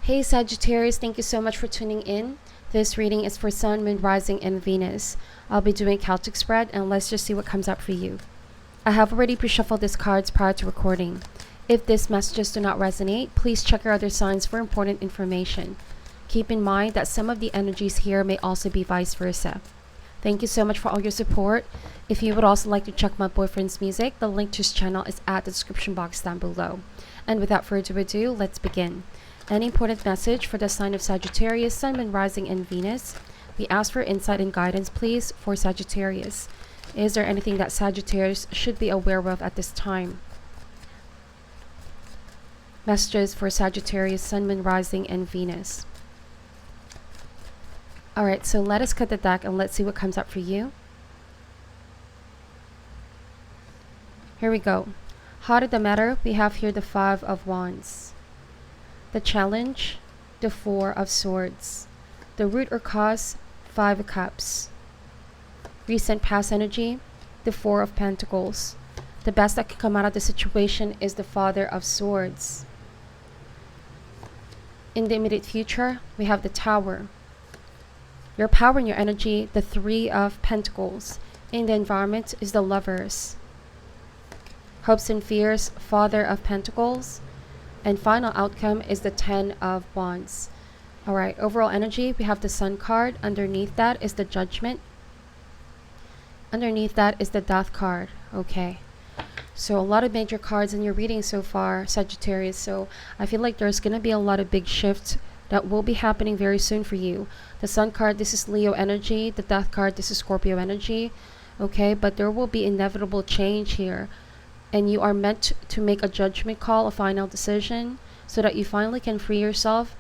Hey Sagittarius, thank you so much for tuning in. This reading is for Sun, Moon, Rising, and Venus. I'll be doing Celtic spread, and let's just see what comes up for you. I have already pre-shuffled these cards prior to recording. If these messages do not resonate, please check your other signs for important information. Keep in mind that some of the energies here may also be vice versa. Thank you so much for all your support. If you would also like to check my boyfriend's music, the link to his channel is at the description box down below. And without further ado, let's begin. Any important message for the sign of Sagittarius, Sun, Moon, Rising, and Venus? We ask for insight and guidance, please, for Sagittarius. Is there anything that Sagittarius should be aware of at this time? Messages for Sagittarius, Sun, Moon, Rising, and Venus. Alright, so let us cut the deck and let's see what comes up for you. Here we go. Heart of the matter, we have here the Five of Wands. The challenge, the Four of Swords. The root or cause, Five of Cups. Recent past energy, the Four of Pentacles. The best that could come out of the situation is the Father of Swords. In the immediate future, we have the Tower. Your power and your energy, the Three of Pentacles. In the environment is the Lovers. Hopes and fears, Father of Pentacles. And final outcome is the Ten of Wands. Alright, overall energy, we have the Sun card. Underneath that is the Judgment. Underneath that is the Death card. Okay. So a lot of major cards in your reading so far, Sagittarius. So I feel like there's going to be a lot of big shifts that will be happening very soon for you. The Sun card, this is Leo energy. The Death card, this is Scorpio energy. Okay, but there will be inevitable change here. And you are meant to make a judgment call, a final decision, so that you finally can free yourself,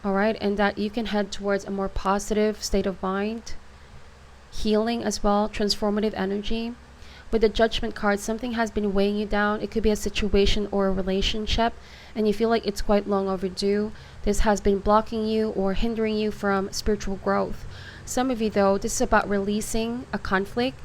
all right, and that you can head towards a more positive state of mind, healing as well, transformative energy. With the Judgment card, something has been weighing you down. It could be a situation or a relationship, and you feel like it's quite long overdue. This has been blocking you or hindering you from spiritual growth. Some of you, though, this is about releasing a conflict,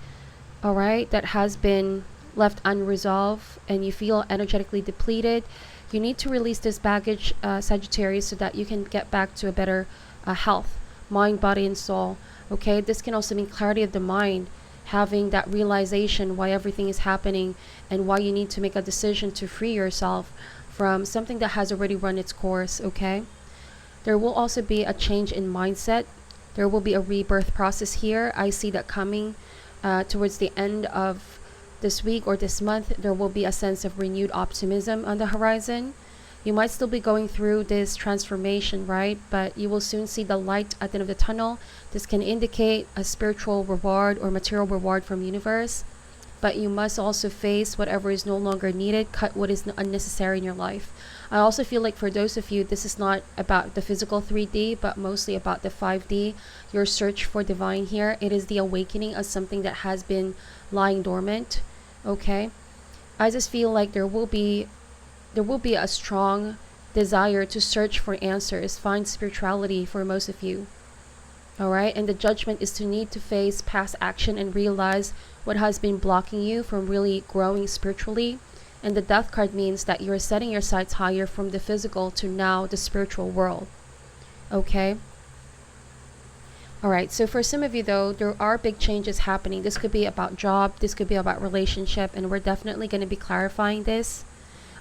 all right, that has been left unresolved and you feel energetically depleted. You need to release this baggage, Sagittarius, so that you can get back to a better health, mind, body, and soul. Okay, this can also mean clarity of the mind, having that realization why everything is happening and why you need to make a decision to free yourself from something that has already run its course. Okay, there will also be a change in mindset. There will be a rebirth process here. I see that coming towards the end of this week or this month. There will be a sense of renewed optimism on the horizon. You might still be going through this transformation, right? But you will soon see the light at the end of the tunnel. This can indicate a spiritual reward or material reward from universe. But you must also face whatever is no longer needed, cut what is unnecessary in your life. I also feel like for those of you, this is not about the physical 3D, but mostly about the 5D. Your search for divine here. It is the awakening of something that has been lying dormant. Okay, I just feel like there will be a strong desire to search for answers, find spirituality for most of you. All right, and the Judgment is to need to face past action and realize what has been blocking you from really growing spiritually. And the Death card means that you're setting your sights higher from the physical to now the spiritual world. Okay. Alright, so for some of you though, there are big changes happening. This could be about job, this could be about relationship, and we're definitely going to be clarifying this.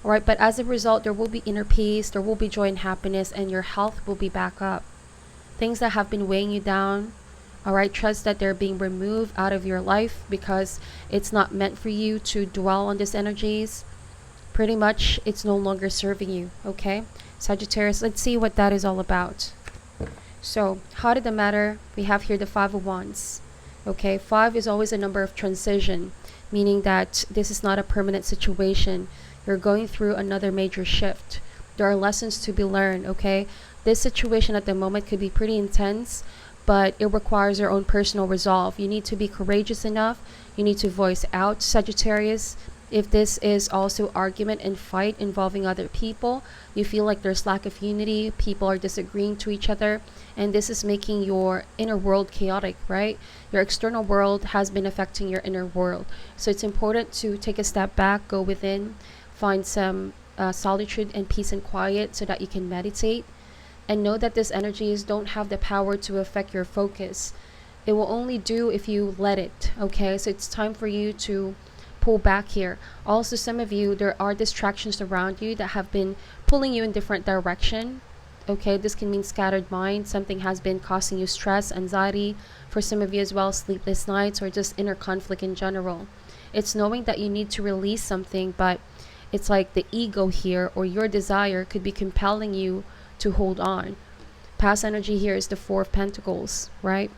Alright, but as a result, there will be inner peace, there will be joy and happiness, and your health will be back up. Things that have been weighing you down, alright, trust that they're being removed out of your life because it's not meant for you to dwell on these energies. Pretty much, it's no longer serving you, okay? Sagittarius, let's see what that is all about. So, heart of the matter, we have here the Five of Wands. Okay, 5 is always a number of transition, meaning that this is not a permanent situation. You're going through another major shift. There are lessons to be learned, okay? This situation at the moment could be pretty intense, but it requires your own personal resolve. You need to be courageous enough. You need to voice out, Sagittarius. If this is also argument and fight involving other people, you feel like there's lack of unity, people are disagreeing to each other, and this is making your inner world chaotic, right? Your external world has been affecting your inner world. So it's important to take a step back, go within, find some solitude and peace and quiet so that you can meditate. And know that these energies don't have the power to affect your focus. It will only do if you let it. Okay, so it's time for you to pull back here. Also, some of you, there are distractions around you that have been pulling you in different direction. Okay, this can mean scattered mind. Something has been causing you stress, anxiety. For some of you as well, sleepless nights, or just inner conflict in general. It's knowing that you need to release something, but it's like the ego here or your desire could be compelling you to hold on. Past energy here is the Four of Pentacles, right?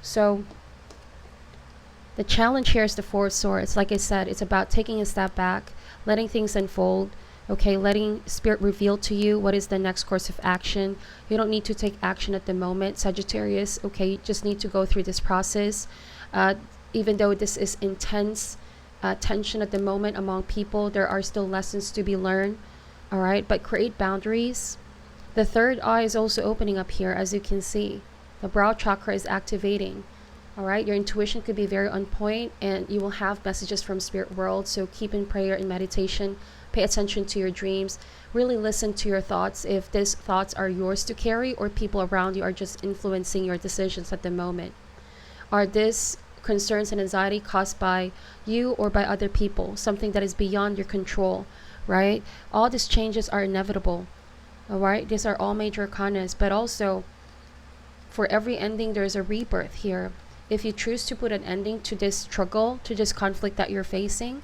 So the challenge here is the Four of Swords. Like I said, it's about taking a step back, letting things unfold. Okay, letting spirit reveal to you what is the next course of action. You don't need to take action at the moment, Sagittarius. Okay, you just need to go through this process. Even though this is intense tension at the moment among people, there are still lessons to be learned. All right, but create boundaries. The third eye is also opening up here, as you can see. The brow chakra is activating. All right, your intuition could be very on point, and you will have messages from spirit world. So keep in prayer and meditation. Pay attention to your dreams. Really listen to your thoughts, if these thoughts are yours to carry or people around you are just influencing your decisions at the moment. Are these concerns and anxiety caused by you or by other people? Something that is beyond your control, right? All these changes are inevitable. All right, these are all major arcanas, but also for every ending, there's a rebirth here. If you choose to put an ending to this struggle, to this conflict that you're facing,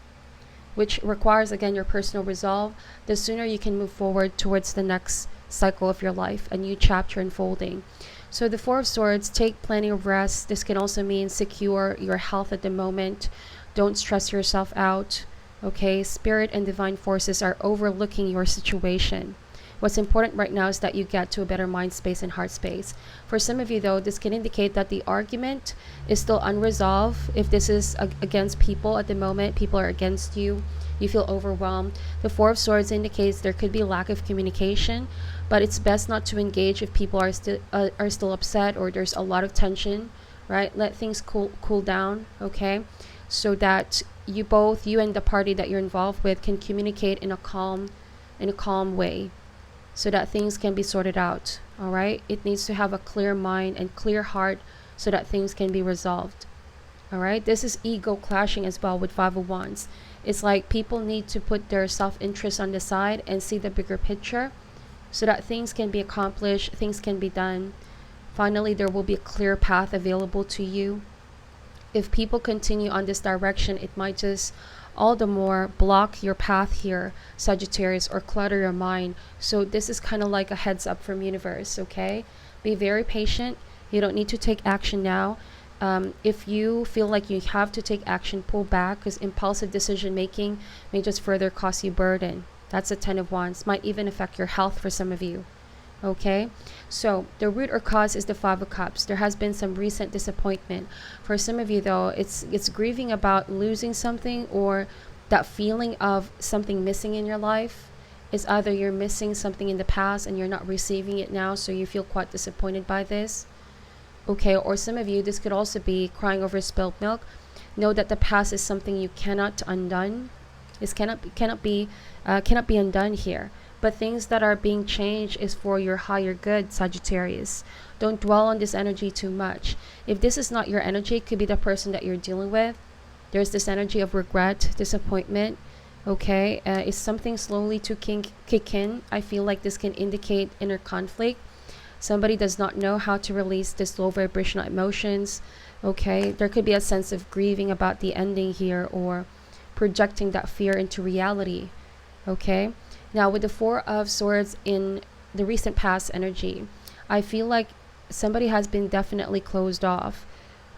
which requires, again, your personal resolve, the sooner you can move forward towards the next cycle of your life, a new chapter unfolding. So the Four of Swords, take plenty of rest. This can also mean secure your health at the moment. Don't stress yourself out. Okay, spirit and divine forces are overlooking your situation. What's important right now is that you get to a better mind space and heart space. For some of you, though, this can indicate that the argument is still unresolved. If this is against people at the moment, people are against you, you feel overwhelmed. The Four of Swords indicates there could be lack of communication, but it's best not to engage if people are still upset or there's a lot of tension, right? Let things cool down, okay? So that you and the party that you're involved with can communicate in a calm way, so that things can be sorted out. All right, it needs to have a clear mind and clear heart so that things can be resolved. All right, this is ego clashing as well with Five of Wands. It's like people need to put their self-interest on the side and see the bigger picture so that things can be accomplished, things can be done. Finally, there will be a clear path available to you. If people continue on this direction, it might just all the more block your path here, Sagittarius, or clutter your mind. So this is kind of like a heads up from universe, okay? Be very patient. You don't need to take action now. If you feel like you have to take action, pull back, because impulsive decision making may just further cause you burden. That's a 10 of Wands. Might even affect your health for some of you. Okay, so the root or cause is the Five of Cups. There has been some recent disappointment. For some of you, though, it's grieving about losing something, or that feeling of something missing in your life. It's either you're missing something in the past and you're not receiving it now, so you feel quite disappointed by this. Okay, or some of you, this could also be crying over spilled milk. Know that the past is something you cannot undone. This cannot be undone here. But things that are being changed is for your higher good, Sagittarius. Don't dwell on this energy too much. If this is not your energy, it could be the person that you're dealing with. There's this energy of regret, disappointment. Okay, it's something slowly to kick in. I feel like this can indicate inner conflict. Somebody does not know how to release this low vibrational emotions. Okay, there could be a sense of grieving about the ending here, or projecting that fear into reality. Okay. Now, with the Four of Swords in the recent past energy, I feel like somebody has been definitely closed off,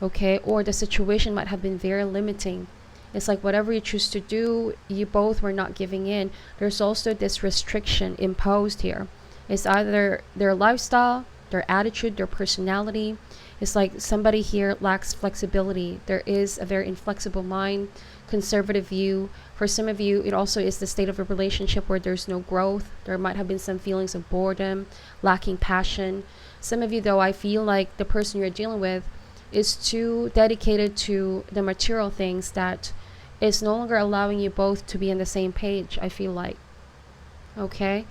okay? Or the situation might have been very limiting. It's like whatever you choose to do, you both were not giving in. There's also this restriction imposed here. It's either their lifestyle, their attitude, their personality. It's like somebody here lacks flexibility. There is a very inflexible mind, conservative view. For some of you, it also is the state of a relationship where there's no growth. There might have been some feelings of boredom, lacking passion. Some of you, though, I feel like the person you're dealing with is too dedicated to the material things that it's no longer allowing you both to be on the same page, I feel like. Okay,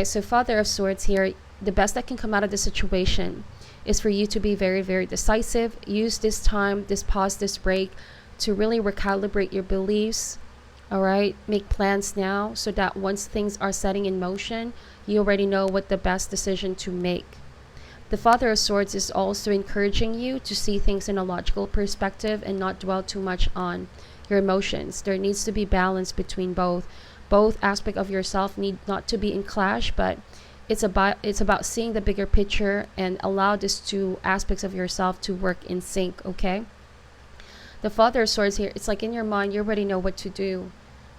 so Father of Swords here, the best that can come out of the situation is for you to be very, very decisive. Use this time, this pause, this break to really recalibrate your beliefs. All right, make plans now so that once things are setting in motion, you already know what the best decision to make. The Father of Swords is also encouraging you to see things in a logical perspective and not dwell too much on your emotions. There needs to be balance between both. Both aspects of yourself need not to be in clash, but it's about seeing the bigger picture and allow these two aspects of yourself to work in sync, okay? The Father of Swords here, it's like in your mind, you already know what to do,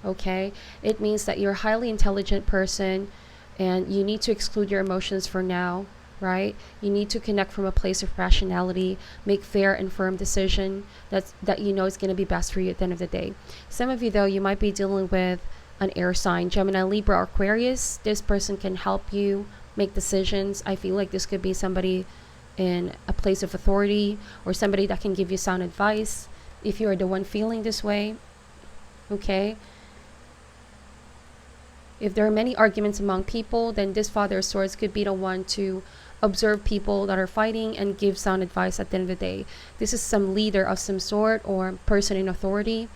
okay? It means that you're a highly intelligent person and you need to exclude your emotions for now, right? You need to connect from a place of rationality, make fair and firm decision that you know is going to be best for you at the end of the day. Some of you, though, you might be dealing with an air sign, Gemini, Libra, or Aquarius. This person can help you make decisions. I feel like this could be somebody in a place of authority or somebody that can give you sound advice if you are the one feeling this way, okay? If there are many arguments among people, then this Father of Swords could be the one to observe people that are fighting and give sound advice at the end of the day. This is some leader of some sort or person in authority.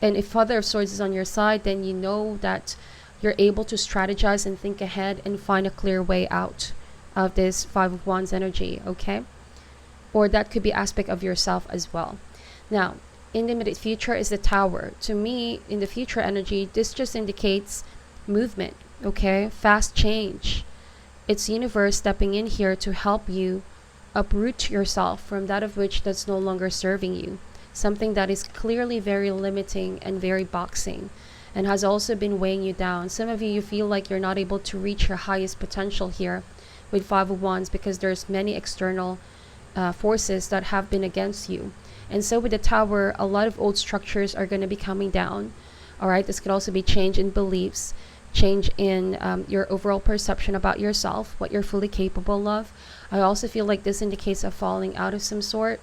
And if Father of Swords is on your side, then you know that you're able to strategize and think ahead and find a clear way out of this Five of Wands energy, okay? Or that could be aspect of yourself as well. Now, in the immediate future is the Tower. To me, in the future energy, this just indicates movement, okay? Fast change. It's universe stepping in here to help you uproot yourself from that of which that's no longer serving you. Something that is clearly very limiting and very boxing and has also been weighing you down. Some of you, you feel like you're not able to reach your highest potential here with Five of Wands because there's many external forces that have been against you. And so with the Tower, a lot of old structures are going to be coming down. All right, this could also be change in beliefs, change in your overall perception about yourself, what you're fully capable of. I also feel like this indicates a falling out of some sort,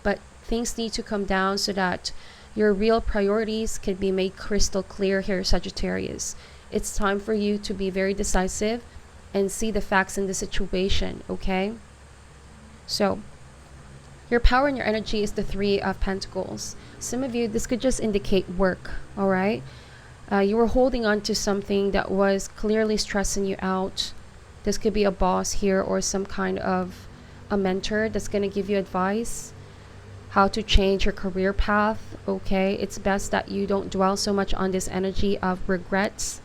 but things need to come down so that your real priorities can be made crystal clear here, Sagittarius. It's time for you to be very decisive and see the facts in the situation, okay? So, your power and your energy is the Three of Pentacles. Some of you, this could just indicate work, all right? You were holding on to something that was clearly stressing you out. This could be a boss here or some kind of a mentor that's going to give you advice how to change your career path, okay? It's best that you don't dwell so much on this energy of regrets.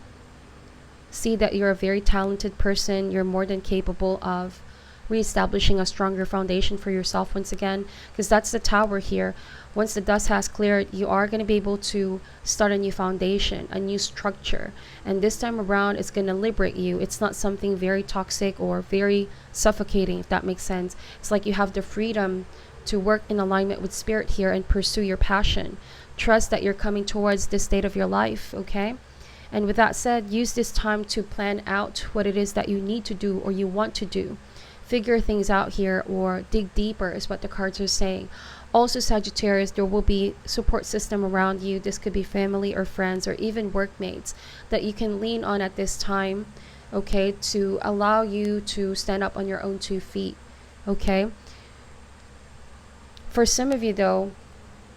See that you're a very talented person. You're more than capable of reestablishing a stronger foundation for yourself once again, because that's the Tower here. Once the dust has cleared, you are going to be able to start a new foundation, a new structure, and this time around it's going to liberate you. It's not something very toxic or very suffocating, if that makes sense. It's like you have the freedom to work in alignment with spirit here and pursue your passion. Trust that you're coming towards this state of your life, okay? And with that said, use this time to plan out what it is that you need to do or you want to do. Figure things out here or dig deeper is what the cards are saying. Also, Sagittarius, there will be support system around you. This could be family or friends or even workmates that you can lean on at this time, okay, to allow you to stand up on your own 2 feet, okay? For some of you, though,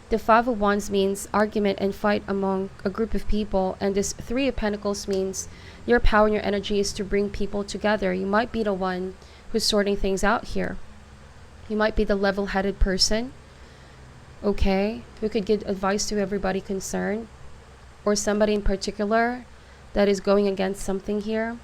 the Five of Wands means argument and fight among a group of people, and this Three of Pentacles means your power and your energy is to bring people together. You might be the one who's sorting things out here. You might be the level-headed person, okay, who could give advice to everybody concerned, or somebody in particular that is going against something here.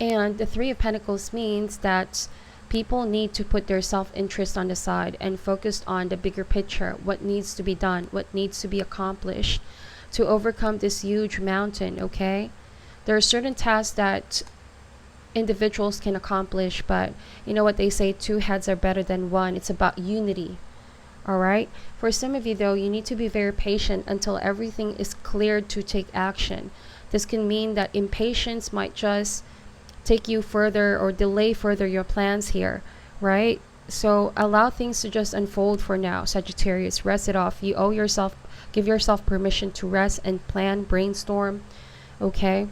And the Three of Pentacles means that people need to put their self-interest on the side and focus on the bigger picture, what needs to be done, what needs to be accomplished to overcome this huge mountain, okay? There are certain tasks that individuals can accomplish, but you know what they say, 2 heads are better than 1. It's about unity, all right? For some of you, though, you need to be very patient until everything is cleared to take action. This can mean that impatience might just take you further or delay further your plans here, right? So allow things to just unfold for now, Sagittarius. Rest it off. You owe yourself, give yourself permission to rest and plan, brainstorm, okay?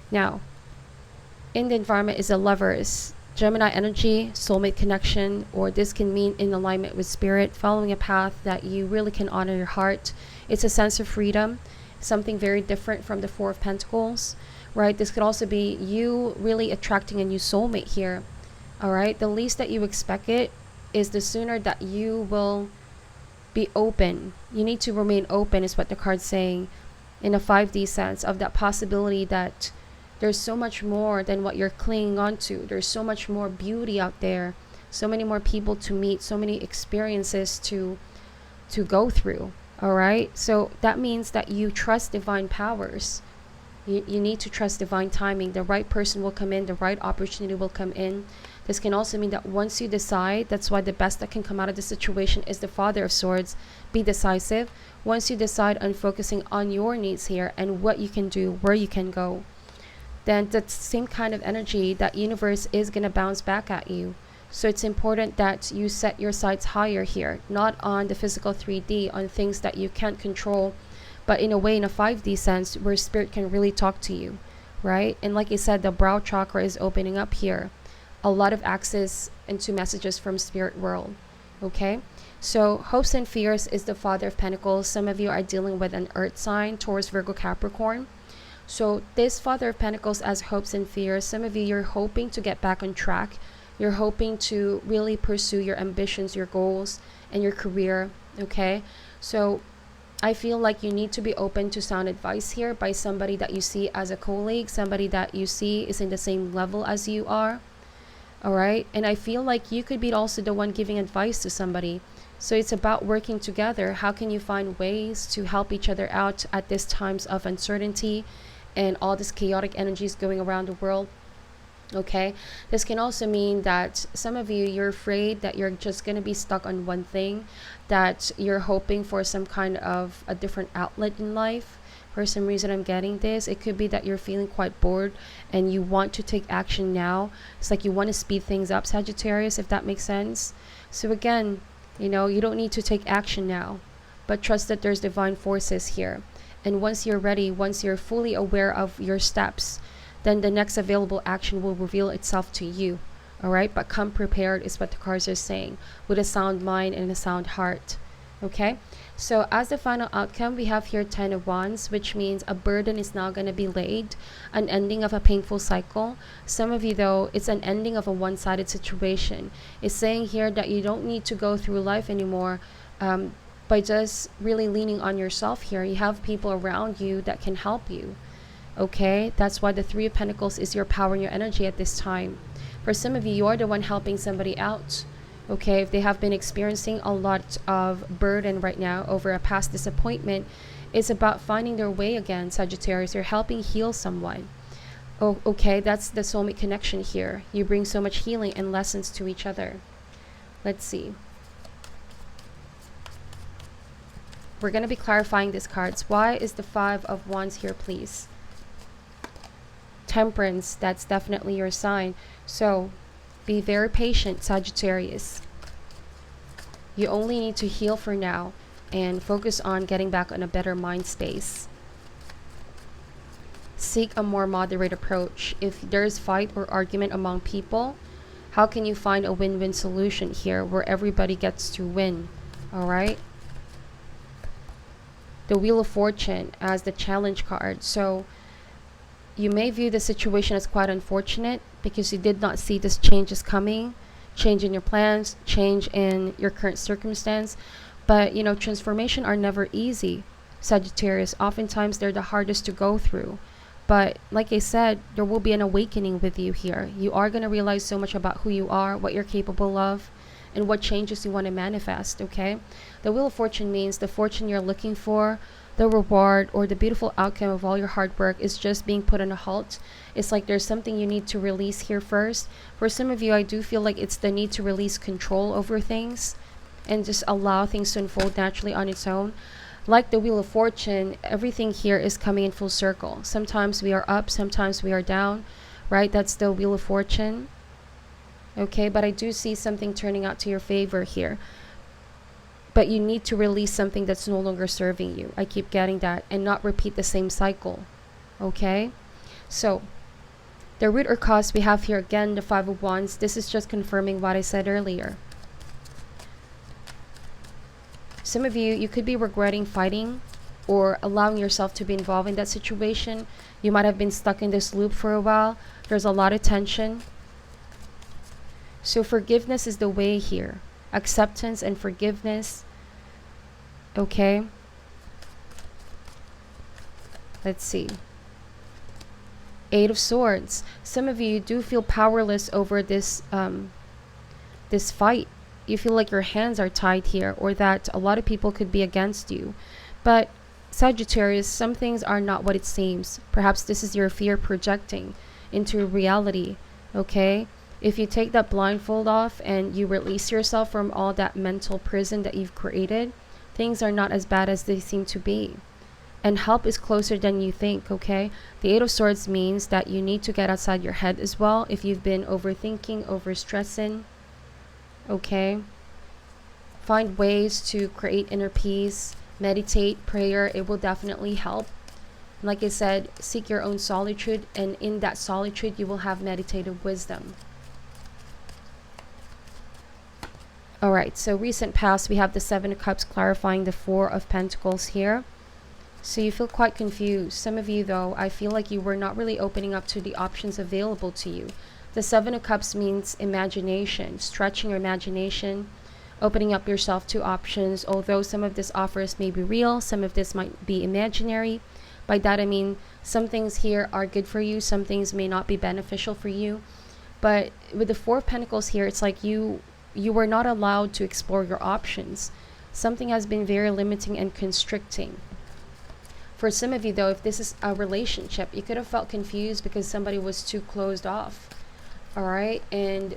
Now, in the environment is the Lovers, Gemini energy, soulmate connection, or this can mean in alignment with spirit, following a path that you really can honor your heart. It's a sense of freedom, something very different from the Four of Pentacles, right? This could also be you really attracting a new soulmate here, all right? The least that you expect it is the sooner that you will be open. You need to remain open is what the card's saying in a 5D sense of that possibility that there's so much more than what you're clinging on to. There's so much more beauty out there, so many more people to meet, so many experiences to go through. All right, so that means that you trust divine powers. You need to trust divine timing. The right person will come in, the right opportunity will come in. This can also mean that once you decide, that's why the best that can come out of the situation is the Father of Swords. Be decisive. Once you decide on focusing on your needs here and what you can do, where you can go, then that same kind of energy, that universe is going to bounce back at you. So it's important that you set your sights higher here, not on the physical 3D, on things that you can't control, but in a way, in a 5D sense, where spirit can really talk to you, right? And like I said, the brow chakra is opening up here. A lot of access into messages from spirit world, okay? So hopes and fears is the Father of Pentacles. Some of you are dealing with an earth sign, Taurus, Virgo, Capricorn. So this Father of Pentacles as hopes and fears, some of you, you're hoping to get back on track. You're hoping to really pursue your ambitions, your goals, and your career, okay? So I feel like you need to be open to sound advice here by somebody that you see as a colleague, somebody that you see is in the same level as you are, all right? And I feel like you could be also the one giving advice to somebody. So it's about working together. How can you find ways to help each other out at these times of uncertainty and all this chaotic energies going around the world? Okay, this can also mean that some of you, you're afraid that you're just going to be stuck on one thing, that you're hoping for some kind of a different outlet in life. For some reason, I'm getting this. It could be that you're feeling quite bored and you want to take action now. It's like you want to speed things up, Sagittarius, if that makes sense. So again, you know, you don't need to take action now, but trust that there's divine forces here. And once you're ready, once you're fully aware of your steps, then the next available action will reveal itself to you. All right, but come prepared is what the cards are saying, with a sound mind and a sound heart. Okay, so as the final outcome, we have here 10 of Wands, which means a burden is now going to be laid, an ending of a painful cycle. Some of you, though, it's an ending of a one-sided situation. It's saying here that you don't need to go through life anymore by just really leaning on yourself here. You have people around you that can help you. Okay, that's why the Three of Pentacles is your power and your energy at this time. For some of you, you are the one helping somebody out. Okay, if they have been experiencing a lot of burden right now over a past disappointment, it's about finding their way again, Sagittarius. You're helping heal someone. Oh, okay, that's the soulmate connection here. You bring so much healing and lessons to each other. Let's see. We're going to be clarifying these cards. Why is the Five of Wands here, please? Temperance, that's definitely your sign. So be very patient, Sagittarius. You only need to heal for now and focus on getting back on a better mind space. Seek a more moderate approach. If there's fight or argument among people, how can you find a win-win solution here where everybody gets to win? All right. The Wheel of Fortune as the challenge card. So you may view the situation as quite unfortunate because you did not see this changes coming, change in your plans, change in your current circumstance. But, you know, transformation are never easy, Sagittarius. Oftentimes they're the hardest to go through. But like I said, there will be an awakening with you here. You are going to realize so much about who you are, what you're capable of, and what changes you want to manifest, okay? The Wheel of Fortune means the fortune you're looking for, the reward or the beautiful outcome of all your hard work is just being put on a halt. It's like there's something you need to release here first. For some of you, I do feel like it's the need to release control over things and just allow things to unfold naturally on its own. Like the Wheel of Fortune, everything here is coming in full circle. Sometimes we are up, sometimes we are down, right? That's the Wheel of Fortune. Okay, but I do see something turning out to your favor here. But you need to release something that's no longer serving you. I keep getting that, and not repeat the same cycle. Okay? So, The root or cause we have here again, the Five of Wands. This is just confirming what I said earlier. Some of you could be regretting fighting or allowing yourself to be involved in that situation. You might have been stuck in this loop for a while. There's a lot of tension. So forgiveness is the way here. Acceptance and forgiveness. Okay. Let's see. Eight of Swords. Some of you do feel powerless over this this fight. You feel like your hands are tied here, or that a lot of people could be against you. But Sagittarius, some things are not what it seems. Perhaps this is your fear projecting into reality. Okay? If you take that blindfold off and you release yourself from all that mental prison that you've created, things are not as bad as they seem to be. And help is closer than you think, okay? The Eight of Swords means that you need to get outside your head as well if you've been overthinking, overstressing, okay? Find ways to create inner peace, meditate, prayer. It will definitely help. Like I said, seek your own solitude, and in that solitude, you will have meditative wisdom. Alright, so recent past, we have the Seven of Cups clarifying the Four of Pentacles here. So you feel quite confused. Some of you, though, I feel like you were not really opening up to the options available to you. The Seven of Cups means imagination, stretching your imagination, opening up yourself to options. Although some of these offers may be real, some of this might be imaginary. By that I mean some things here are good for you, some things may not be beneficial for you. But with the Four of Pentacles here, it's like you were not allowed to explore your options. Something has been very limiting and constricting. For some of you, though, if this is a relationship, you could have felt confused because somebody was too closed off. All right? And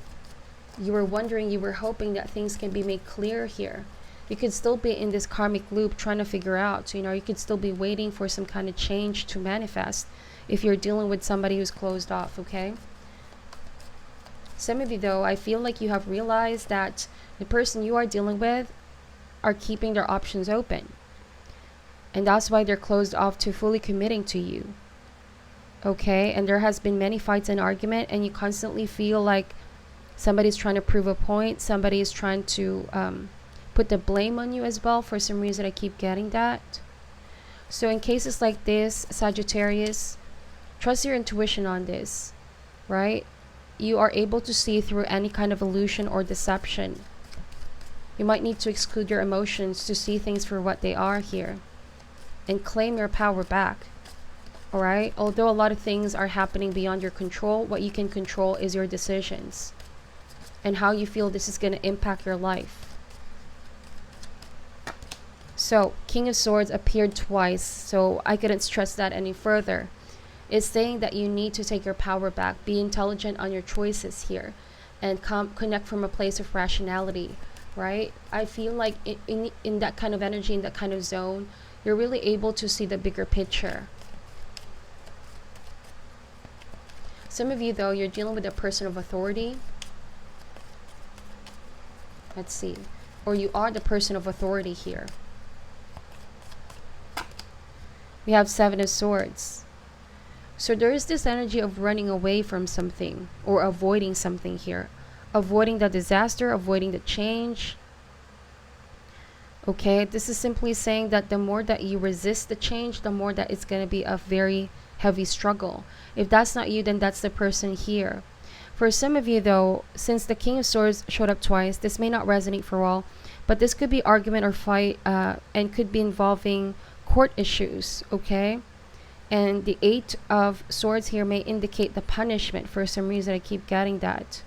you were wondering, you were hoping that things can be made clear here. You could still be in this karmic loop trying to figure out, you could still be waiting for some kind of change to manifest if you're dealing with somebody who's closed off, okay? Some of you, though, I feel like you have realized that the person you are dealing with are keeping their options open. And that's why they're closed off to fully committing to you. Okay? And there has been many fights and argument, and you constantly feel like somebody's trying to prove a point. Somebody is trying to put the blame on you as well. For some reason, I keep getting that. So in cases like this, Sagittarius, trust your intuition on this. Right? You are able to see through any kind of illusion or deception. You might need to exclude your emotions to see things for what they are here. And claim your power back. Alright? Although a lot of things are happening beyond your control, what you can control is your decisions. And how you feel this is going to impact your life. So, King of Swords appeared twice, so I couldn't stress that any further. It's saying that you need to take your power back. Be intelligent on your choices here. And connect from a place of rationality. Right? I feel like in that kind of energy, in that kind of zone, you're really able to see the bigger picture. Some of you, though, you're dealing with a person of authority. Let's see. Or you are the person of authority here. We have Seven of Swords. So there is this energy of running away from something or avoiding something here. Avoiding the disaster, avoiding the change. Okay, this is simply saying that the more that you resist the change, the more that it's going to be a very heavy struggle. If that's not you, then that's the person here. For some of you, though, since the King of Swords showed up twice, this may not resonate for all, but this could be argument or fight and could be involving court issues, okay? And the Eight of Swords here may indicate the punishment. For some reason, I keep getting that.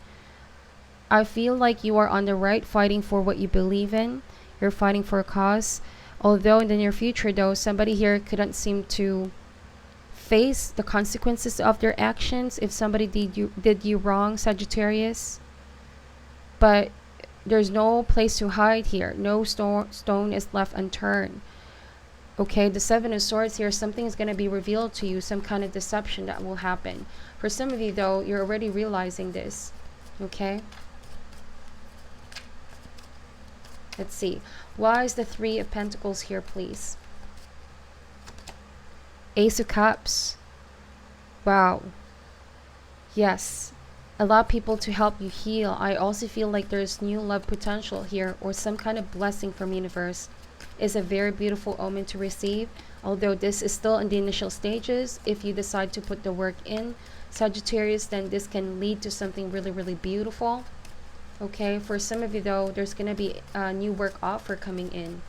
I feel like you are on the right, fighting for what you believe in. You're fighting for a cause. Although in the near future, though, somebody here couldn't seem to face the consequences of their actions if somebody did you wrong, Sagittarius. But there's no place to hide here. No stone is left unturned. Okay, the Seven of Swords here, something is going to be revealed to you, some kind of deception that will happen. For some of you, though, you're already realizing this. Okay? Let's see. Why is the Three of Pentacles here, please? Ace of Cups. Wow. Yes, allow people to help you heal. I also feel like there's new love potential here, or some kind of blessing from universe. Is a very beautiful omen to receive. Although this is still in the initial stages, if you decide to put the work in, Sagittarius, then this can lead to something really, really beautiful. Okay, for some of you though, there's gonna be a new work offer coming in.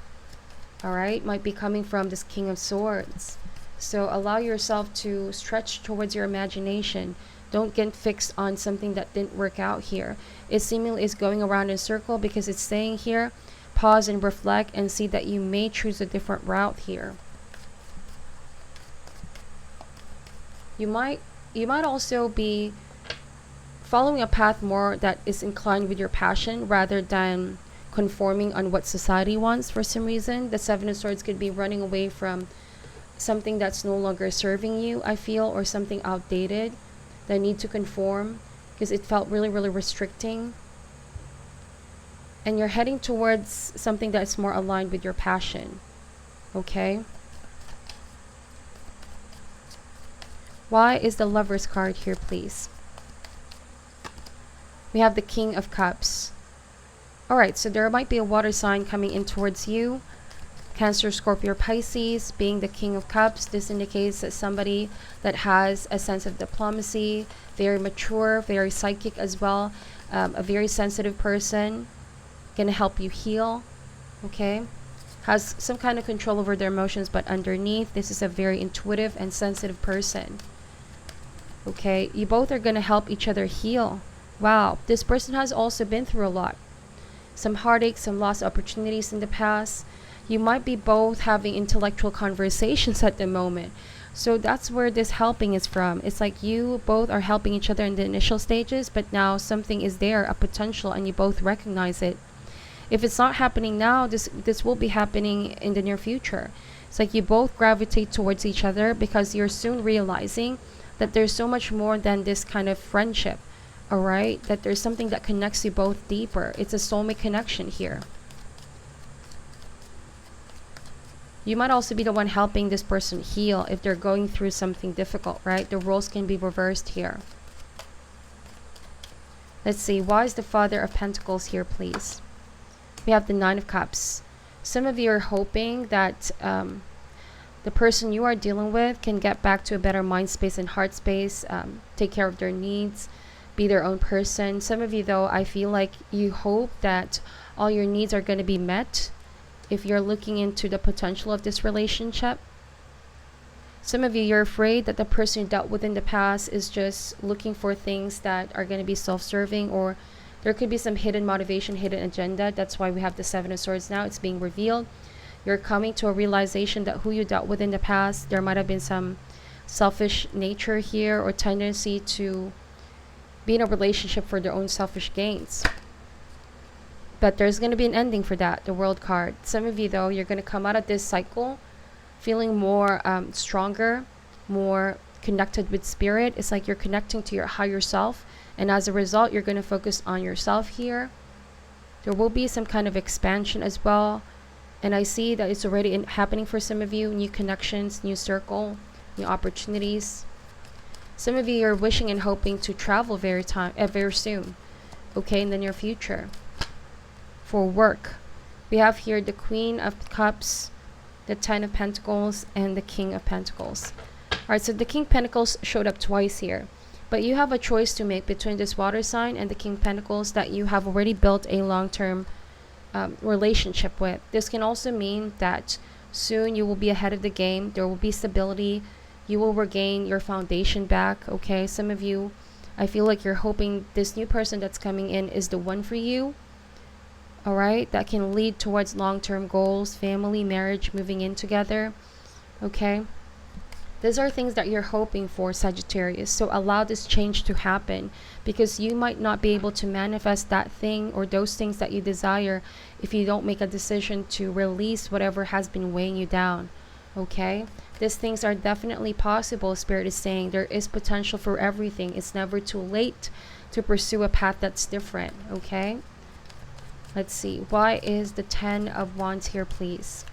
All right, might be coming from this King of Swords. So allow yourself to stretch towards your imagination. Don't get fixed on something that didn't work out here. It seemingly is going around in a circle because it's saying here, pause and reflect and see that you may choose a different route here. You might also be following a path more that is inclined with your passion rather than conforming on what society wants. For some reason, the Seven of Swords could be running away from something that's no longer serving you, I feel, or something outdated that need to conform because it felt really, really restricting. And you're heading towards something that's more aligned with your passion. Okay? Why is the Lover's card here, please? We have the King of Cups. Alright, so there might be a water sign coming in towards you. Cancer, Scorpio, Pisces, being the King of Cups. This indicates that somebody that has a sense of diplomacy, very mature, very psychic as well, a very sensitive person, gonna help you heal, okay? Has some kind of control over their emotions, but underneath, this is a very intuitive and sensitive person, okay? You both are gonna help each other heal. Wow, this person has also been through a lot. Some heartache, some lost opportunities in the past. You might be both having intellectual conversations at the moment. So that's where this helping is from. It's like you both are helping each other in the initial stages, but now something is there, a potential, and you both recognize it. If it's not happening now, this will be happening in the near future. It's like you both gravitate towards each other because you're soon realizing that there's so much more than this kind of friendship. Alright, that there's something that connects you both deeper. It's a soulmate connection here. You might also be the one helping this person heal if they're going through something difficult, right? The roles can be reversed here. Let's see, why is the Father of Pentacles here, please? We have the Nine of Cups. Some of you are hoping that the person you are dealing with can get back to a better mind space and heart space, take care of their needs, be their own person. Some of you though, I feel like you hope that all your needs are going to be met if you're looking into the potential of this relationship. Some of you, you're afraid that the person you dealt with in the past is just looking for things that are going to be self-serving, or there could be some hidden motivation, hidden agenda. That's why we have the Seven of Swords now. It's being revealed. You're coming to a realization that who you dealt with in the past, there might have been some selfish nature here or tendency to be in a relationship for their own selfish gains. But there's going to be an ending for that, the World card. Some of you though, you're going to come out of this cycle feeling more stronger, more connected with spirit. It's like you're connecting to your higher self, and as a result, you're going to focus on yourself here. There will be some kind of expansion as well, and I see that it's already happening for some of you. New connections, new circle, new opportunities. Some of you are wishing and hoping to travel very soon, okay, in the near future. For work, we have here the Queen of Cups, the Ten of Pentacles, and the King of Pentacles. Alright, so the King of Pentacles showed up twice here, but you have a choice to make between this water sign and the King of Pentacles that you have already built a long-term relationship with. This can also mean that soon you will be ahead of the game. There will be stability. You will regain your foundation back, okay? Some of you, I feel like you're hoping this new person that's coming in is the one for you. Alright, that can lead towards long-term goals, family, marriage, moving in together. Okay, these are things that you're hoping for, Sagittarius. So allow this change to happen, because you might not be able to manifest that thing or those things that you desire if you don't make a decision to release whatever has been weighing you down. Okay, these things are definitely possible. Spirit is saying there is potential for everything. It's never too late to pursue a path that's different. Okay, let's see, why is the 10 of Wands here, please?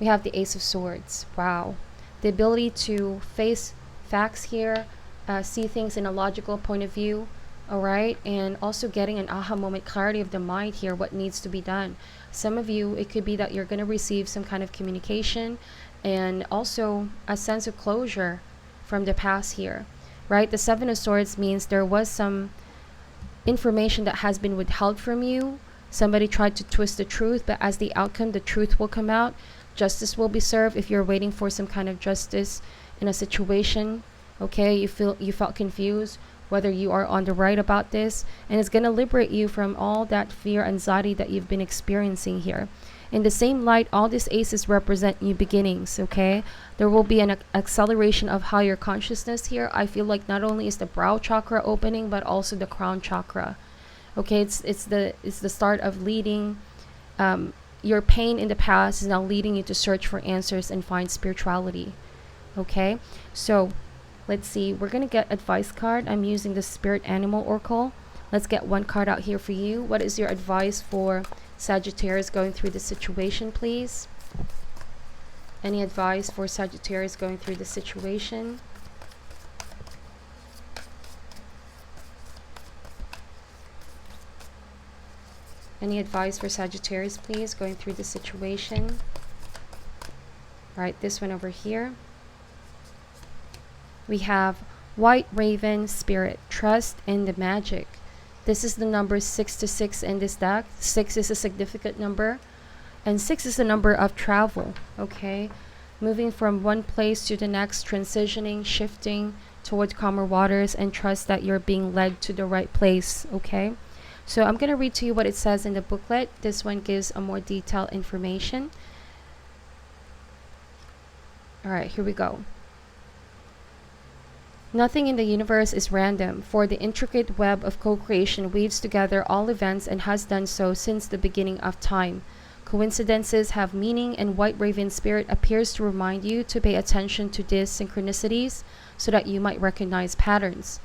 We have the Ace of Swords. Wow, the ability to face facts here, see things in a logical point of view. All right, and also getting an aha moment, clarity of the mind here, what needs to be done. Some of you, it could be that you're going to receive some kind of communication and also a sense of closure from the past here, right? The Seven of Swords means there was some information that has been withheld from you. Somebody tried to twist the truth, but as the outcome, the truth will come out. Justice will be served if you're waiting for some kind of justice in a situation. Okay, you felt confused whether you are on the right about this, and it's going to liberate you from all that fear, anxiety that you've been experiencing here. In the same light, all these aces represent new beginnings. Okay, there will be an acceleration of higher consciousness here. I feel like not only is the brow chakra opening, but also the crown chakra. Okay, it's the start of leading. Your pain in the past is now leading you to search for answers and find spirituality. Okay, so let's see, we're gonna get advice card. I'm using the Spirit Animal Oracle. Let's get one card out here for you. What is your advice for Sagittarius going through the situation, please? Any advice for Sagittarius going through the situation? Any advice for Sagittarius, please, going through the situation? All right, this one over here. We have White Raven Spirit, trust in the magic. This is the number 6 in this deck. 6 is a significant number, and 6 is the number of travel. Okay, moving from one place to the next, transitioning, shifting towards calmer waters, and trust that you're being led to the right place. Okay, so I'm going to read to you what it says in the booklet. This one gives a more detailed information. All right, here we go. Nothing in the universe is random, for the intricate web of co-creation weaves together all events and has done so since the beginning of time. Coincidences have meaning, and White Raven Spirit appears to remind you to pay attention to these synchronicities so that you might recognize patterns.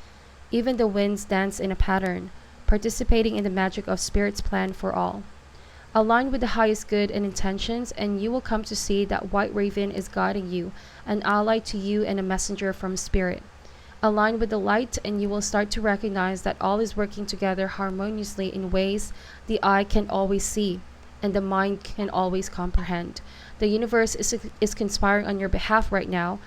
Even the winds dance in a pattern, participating in the magic of Spirit's plan for all. Align with the highest good and intentions, and you will come to see that White Raven is guiding you, an ally to you and a messenger from Spirit. Align with the light, and you will start to recognize that all is working together harmoniously in ways the eye can always see and the mind can always comprehend. The universe is conspiring on your behalf right now,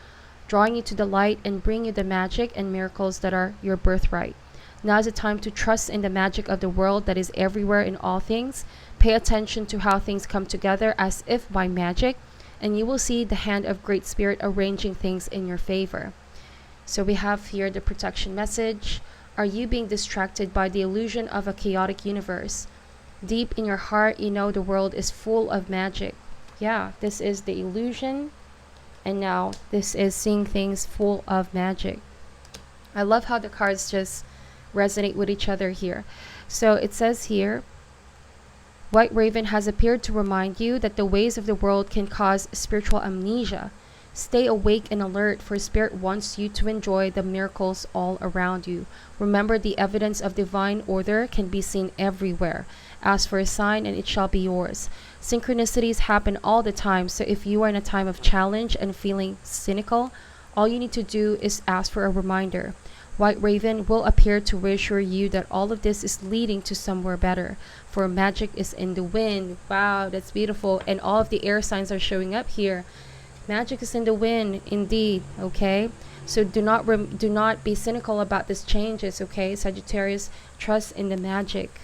drawing you to the light and bringing you the magic and miracles that are your birthright. Now is the time to trust in the magic of the world that is everywhere in all things. Pay attention to how things come together as if by magic, and you will see the hand of Great Spirit arranging things in your favor. So we have here the protection message. Are you being distracted by the illusion of a chaotic universe? Deep in your heart, you know the world is full of magic. Yeah, this is the illusion. And now this is seeing things full of magic. I love how the cards just resonate with each other here. So it says here, White Raven has appeared to remind you that the ways of the world can cause spiritual amnesia. Stay awake and alert, for Spirit wants you to enjoy the miracles all around you. Remember, the evidence of divine order can be seen everywhere. Ask for a sign and it shall be yours. Synchronicities happen all the time, so if you are in a time of challenge and feeling cynical, all you need to do is ask for a reminder. White Raven will appear to reassure you that all of this is leading to somewhere better, for magic is in the wind. Wow, that's beautiful. And all of the air signs are showing up here. Magic is in the wind, indeed. Okay, so do not be cynical about these changes. Okay, Sagittarius, trust in the magic.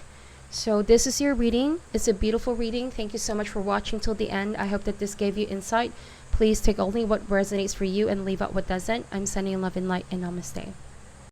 So this is your reading. It's a beautiful reading. Thank you so much for watching till the end. I hope that this gave you insight. Please take only what resonates for you and leave out what doesn't. I'm sending love and light, and namaste.